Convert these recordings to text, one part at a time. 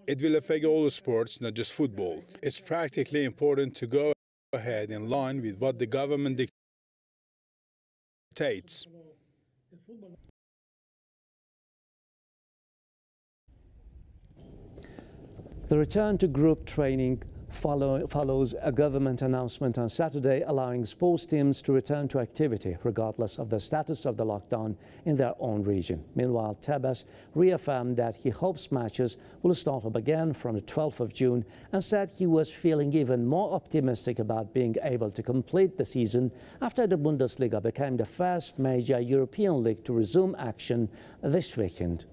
It will affect all the sports, not just football. It's practically important to go ahead in line with what the government dictates. The return to group training follows a government announcement on Saturday allowing sports teams to return to activity regardless of the status of the lockdown in their own region. Meanwhile, Tebas reaffirmed that he hopes matches will start up again from the 12th of June and said he was feeling even more optimistic about being able to complete the season after the Bundesliga became the first major European league to resume action this weekend.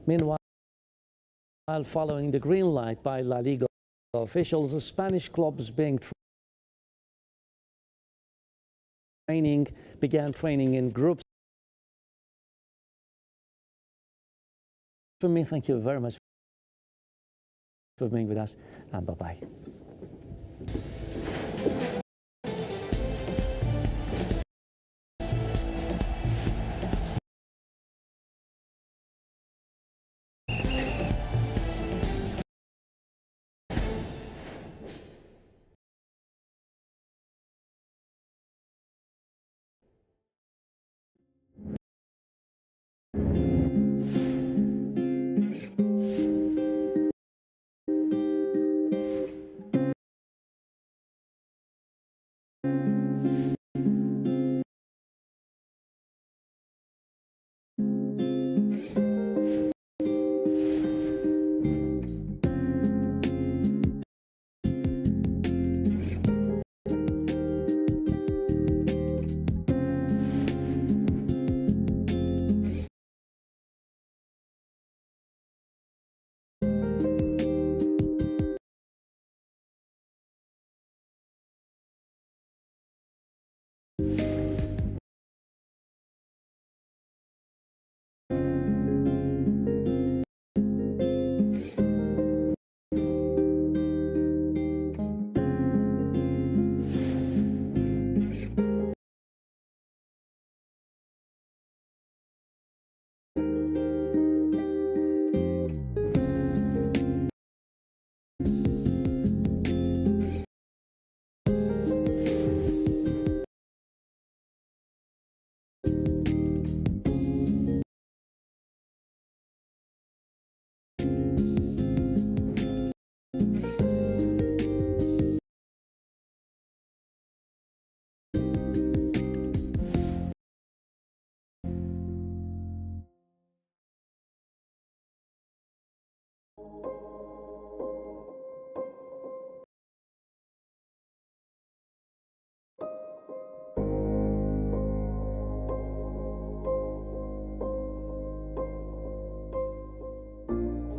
Meanwhile, following the green light by La Liga officials, the Spanish clubs began training in groups. For me, thank you very much for being with us, and bye-bye.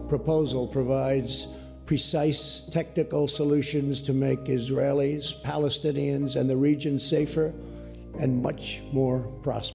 Proposal provides precise technical solutions to make Israelis, Palestinians, and the region safer and much more prosperous.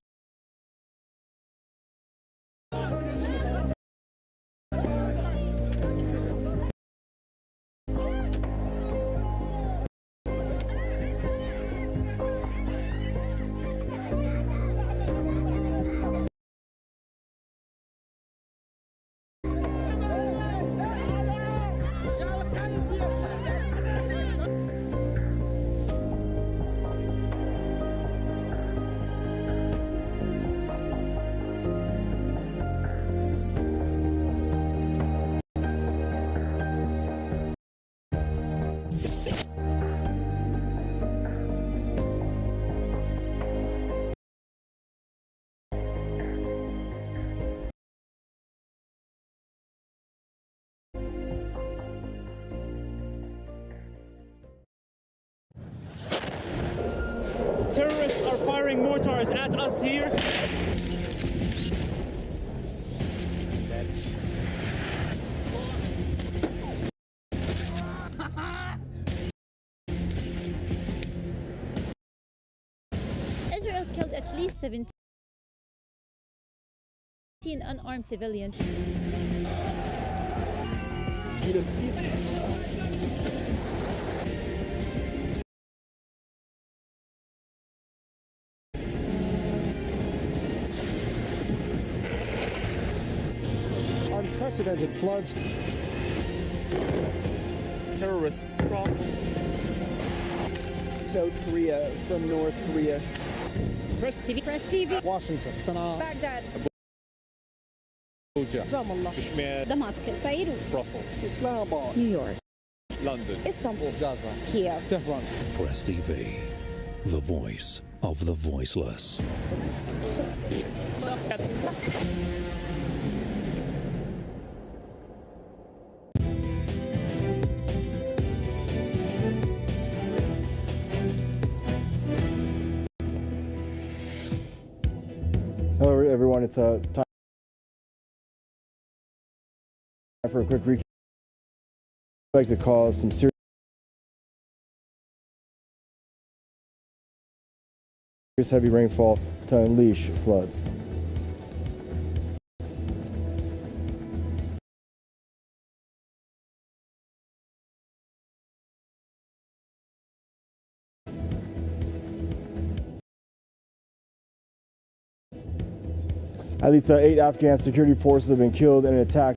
Terrorists are firing mortars at us here. Israel killed at least 17 unarmed civilians. Unprecedented floods. Terrorists from South Korea from North Korea. Press TV. Washington. Sana'a. Baghdad. Abuja. Damascus. Brussels, Islamabad. New York. London, Istanbul. Gaza. Kiev. Tehran. Press TV, the voice of the voiceless. Hello everyone, it's time for a quick recap. I'd like to cause some serious heavy rainfall to unleash floods. At least 8 Afghan security forces have been killed in an attack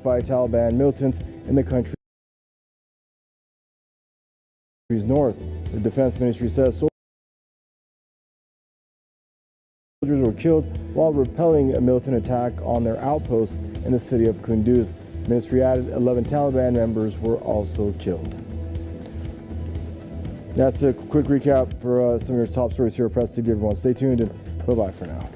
by Taliban militants in the country's north. The defense ministry says soldiers were killed while repelling a militant attack on their outposts in the city of Kunduz. The ministry added 11 Taliban members were also killed. That's a quick recap for some of your top stories here at Press TV. Everyone, stay tuned and bye-bye for now.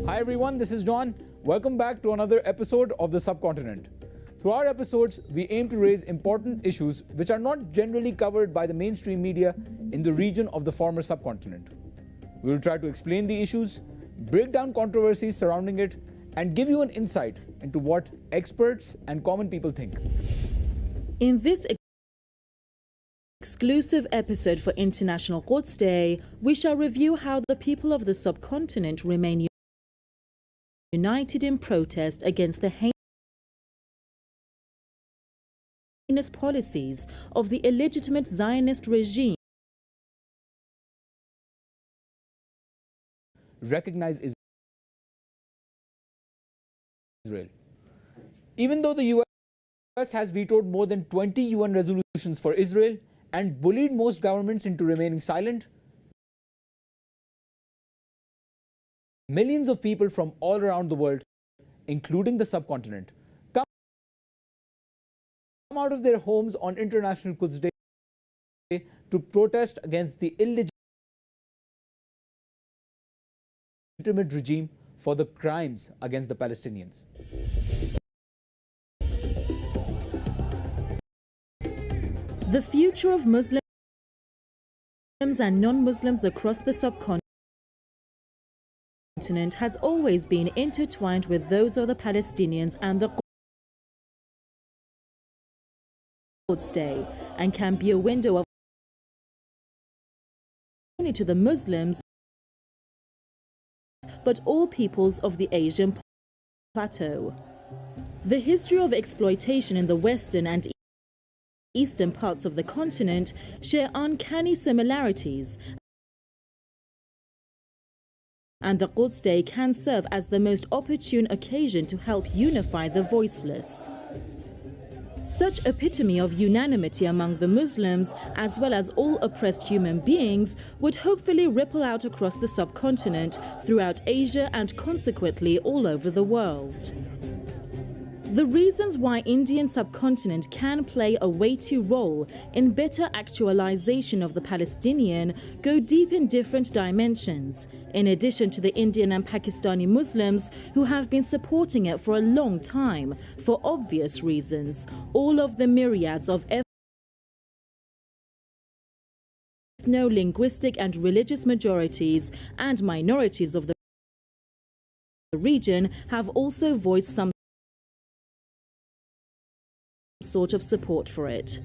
Hi everyone, this is John. Welcome back to another episode of The Subcontinent. Through our episodes, we aim to raise important issues which are not generally covered by the mainstream media in the region of the former subcontinent. We will try to explain the issues, break down controversies surrounding it, and give you an insight into what experts and common people think. In this exclusive episode for International Quds Day, we shall review how the people of the subcontinent remain united in protest against the heinous policies of the illegitimate Zionist regime. Recognize Israel. Even though the US has vetoed more than 20 UN resolutions for Israel and bullied most governments into remaining silent, millions of people from all around the world, including the subcontinent, come out of their homes on International Quds Day to protest against the illegitimate regime for the crimes against the Palestinians. The future of Muslims and non-Muslims across the subcontinent has always been intertwined with those of the Palestinians and the Quds Day, and can be a window of only to the Muslims but all peoples of the Asian plateau. The history of exploitation in the western and eastern parts of the continent share uncanny similarities, and the Quds Day can serve as the most opportune occasion to help unify the voiceless. Such epitome of unanimity among the Muslims, as well as all oppressed human beings, would hopefully ripple out across the subcontinent, throughout Asia, and consequently all over the world. The reasons why Indian subcontinent can play a weighty role in better actualization of the Palestinian go deep in different dimensions, in addition to the Indian and Pakistani Muslims who have been supporting it for a long time, for obvious reasons. All of the myriads of ethno-linguistic and religious majorities and minorities of the region have also voiced some sort of support for it.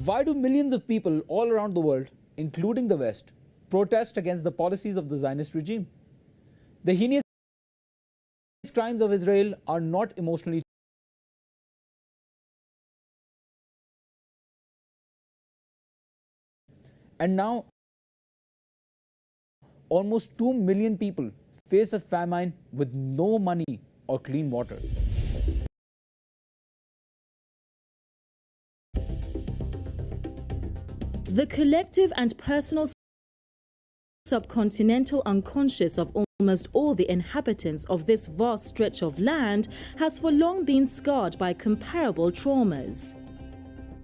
Why do millions of people all around the world, including the West, protest against the policies of the Zionist regime? The heinous crimes of Israel are not emotionally and now almost 2 million people face a famine with no money or clean water. The collective and personal subcontinental unconscious of almost all the inhabitants of this vast stretch of land has for long been scarred by comparable traumas.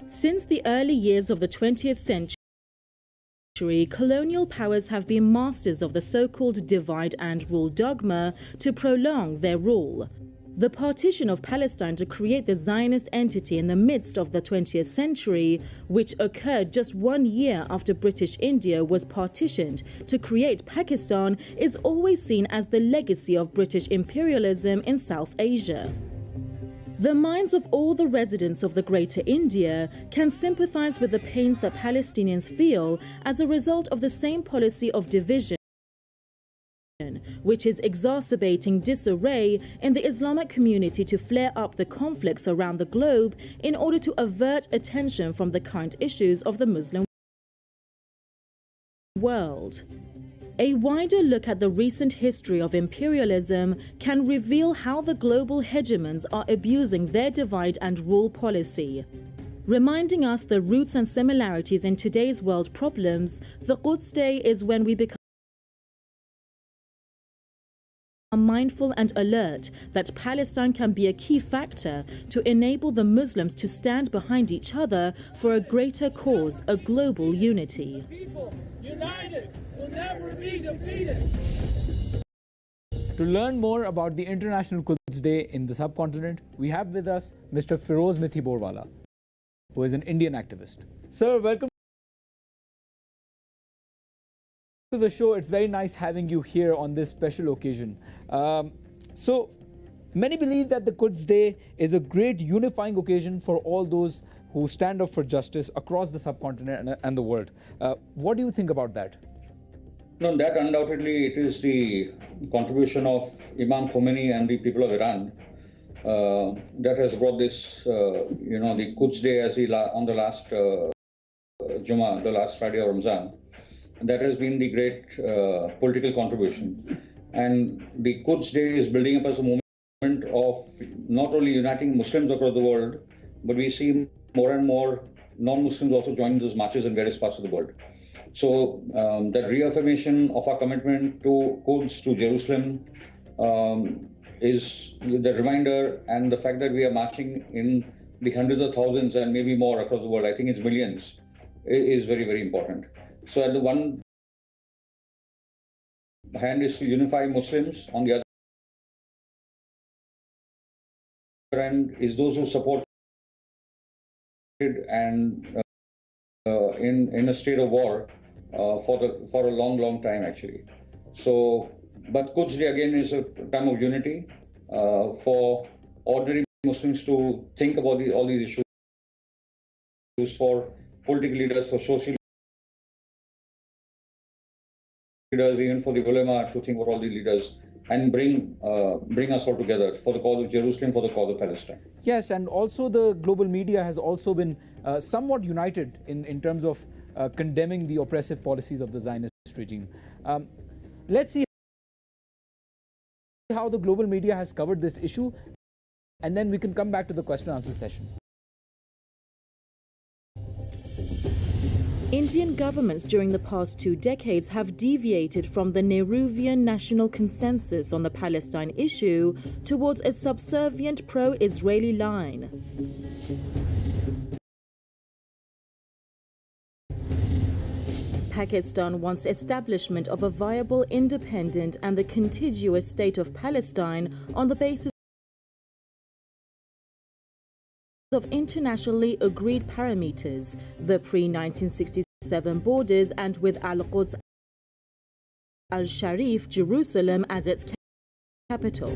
Since the early years of the 20th century, colonial powers have been masters of the so-called divide and rule dogma to prolong their rule. The partition of Palestine to create the Zionist entity in the midst of the 20th century, which occurred just 1 year after British India was partitioned to create Pakistan, is always seen as the legacy of British imperialism in South Asia. The minds of all the residents of the Greater India can sympathize with the pains that Palestinians feel as a result of the same policy of division, which is exacerbating disarray in the Islamic community to flare up the conflicts around the globe in order to avert attention from the current issues of the Muslim world. A wider look at the recent history of imperialism can reveal how the global hegemons are abusing their divide and rule policy. Reminding us the roots and similarities in today's world problems, the Quds Day is when we become mindful and alert that Palestine can be a key factor to enable the Muslims to stand behind each other for a greater cause, a global unity. People united will never be defeated. To learn more about the International Quds Day in the subcontinent, we have with us Mr. Feroz Mithi Borwala, who is an Indian activist. Sir, welcome to the show. It's very nice having you here on this special occasion. So many believe that the Quds Day is a great unifying occasion for all those who stand up for justice across the subcontinent and the world. What do you think about that? No, that undoubtedly it is the contribution of Imam Khomeini and the people of Iran that has brought this, the Quds Day as on the last Jummah, the last Friday of Ramzan. That has been the great political contribution. And the Quds Day is building up as a movement of not only uniting Muslims across the world, but we see more and more non-Muslims also joining those marches in various parts of the world. So that reaffirmation of our commitment to Quds, to Jerusalem, is the reminder, and the fact that we are marching in the hundreds of thousands and maybe more across the world, I think it's millions, is very, very important. So at the one hand is to unify Muslims, on the other hand is those who support and in a state of war for a long time actually. So, but Quds Day again is a time of unity for ordinary Muslims to think about all these issues, for political leaders, for social leaders, even for the ulama to think about all the leaders and bring us all together for the cause of Jerusalem, for the cause of Palestine. Yes, and also the global media has also been somewhat united in terms of condemning the oppressive policies of the Zionist regime. Let's see how the global media has covered this issue, and then we can come back to the question and answer session. Indian governments during the past 2 decades have deviated from the Nehruvian national consensus on the Palestine issue towards a subservient pro-Israeli line. Pakistan wants establishment of a viable, independent and the contiguous state of Palestine on the basis of internationally agreed parameters, the pre-1967 borders, and with Al-Quds al-Sharif, Jerusalem, as its capital.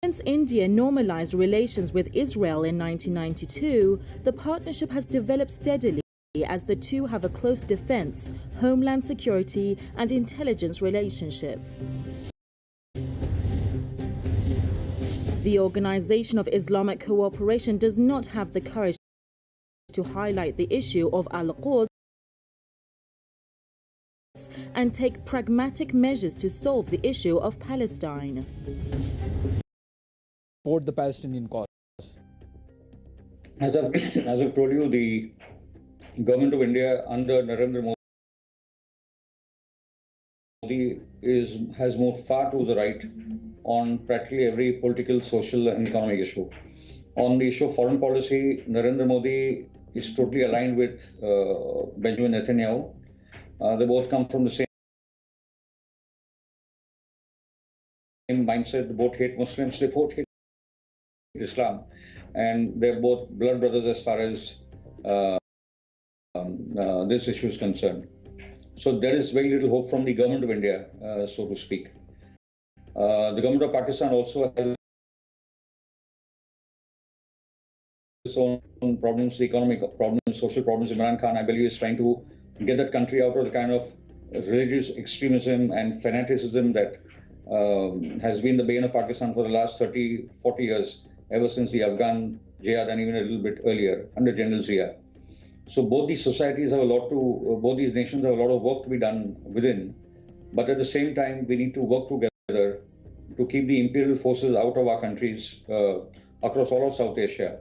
Since India normalized relations with Israel in 1992, the partnership has developed steadily as the two have a close defense, homeland security, and intelligence relationship. The Organization of Islamic Cooperation does not have the courage to highlight the issue of Al-Quds and take pragmatic measures to solve the issue of Palestine. Support the Palestinian cause. As I've told you, the government of India under Narendra Modi has moved far to the right on practically every political, social and economic issue. On the issue of foreign policy, Narendra Modi is totally aligned with Benjamin Netanyahu. They both come from the same mindset. They both hate Muslims, they both hate Islam, and they're both blood brothers as far as this issue is concerned. So there is very little hope from the government of India, so to speak. The government of Pakistan also has its own problems, the economic problems, social problems. Imran Khan, I believe, is trying to get that country out of the kind of religious extremism and fanaticism that has been the bane of Pakistan for the last 30, 40 years, ever since the Afghan jihad and even a little bit earlier under General Zia. So both these societies have both these nations have a lot of work to be done within. But at the same time, we need to work together to keep the imperial forces out of our countries across all of South Asia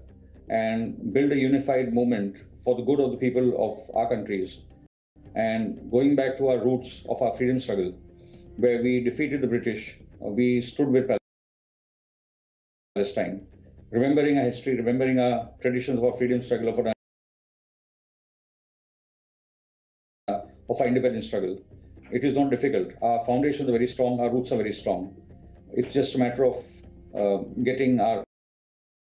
and build a unified movement for the good of the people of our countries. And going back to our roots of our freedom struggle, where we defeated the British, we stood with Palestine, remembering our history, remembering our traditions of our freedom struggle, of our independence struggle. It is not difficult. Our foundations are very strong, our roots are very strong. It's just a matter of getting our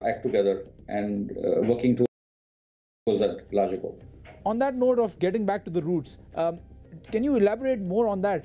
act together and working towards that larger goal. On that note of getting back to the roots, can you elaborate more on that?